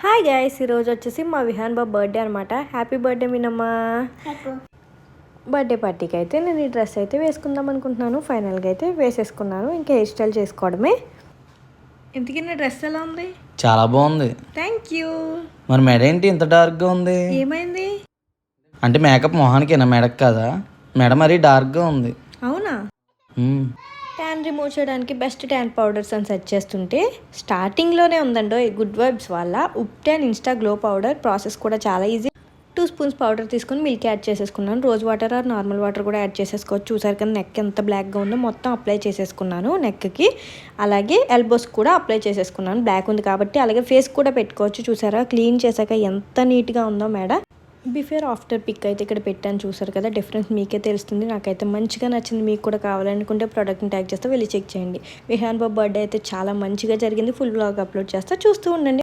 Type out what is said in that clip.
Hi guys, ఈరోజు వచ్చేసి మా విహాన్ బాబు బర్త్డే అనమాట. హ్యాపీ బర్త్డే మీనమ్మా. బర్త్డే పార్టీకి అయితే నేను ఈ డ్రెస్ అయితే వేసుకుందాం అనుకుంటున్నాను. ఫైనల్గా అయితే వేసేసుకున్నాను. ఇంకా హెయిర్ స్టైల్ చేసుకోవడమే. ఇంతకీ నా డ్రెస్ ఎలా ఉంది? చాలా బాగుంది. Thank you. మరి మెడ ఏంటి ఇంత డార్క్గా ఉంది? ఏమైంది అంటే మేకప్ మొహానికేనా, మెడక్ కదా? మెడ మరీ డార్క్గా ఉంది. అవునా? ట్యాన్ రిమూవ్ చేయడానికి బెస్ట్ ట్యాన్ పౌడర్స్ అని సెర్చ్ చేస్తుంటే స్టార్టింగ్లోనే ఉందండో ఈ గుడ్ వైబ్స్ వల్ల Ubtan insta glow powder. Process కూడా చాలా ఈజీ. 2 స్పూన్స్ పౌడర్ తీసుకొని మిల్క్ యాడ్ చేసేసుకున్నాను. Rose water or normal water కూడా యాడ్ చేసేసుకోవచ్చు. చూసారు కదా నెక్ ఎంత బ్లాక్గా ఉందో. మొత్తం అప్లై చేసేసుకున్నాను నెక్కి. అలాగే ఎల్బోస్ కూడా అప్లై చేసేసుకున్నాను. బ్లాక్ ఉంది కాబట్టి. అలాగే ఫేస్ కూడా పెట్టుకోవచ్చు. చూసారా క్లీన్ చేశాక ఎంత నీట్గా ఉందో మేడ. బిఫోర్ ఆఫ్టర్ పిక్ అయితే ఇక్కడ పెట్టాను. చూసారు కదా డిఫరెన్స్ మీకే తెలుస్తుంది. నాకైతే మంచిగా నచ్చింది. మీకు కూడా కావాలనుకుంటే ప్రోడక్ట్ని ట్యాగ్ చేస్తే వెళ్ళి చెక్ చేయండి. విహాన్ బాబు బర్త్డే అయితే చాలా మంచిగా జరిగింది. ఫుల్ బ్లాగ్ అప్లోడ్ చేస్తా, చూస్తూ ఉండండి.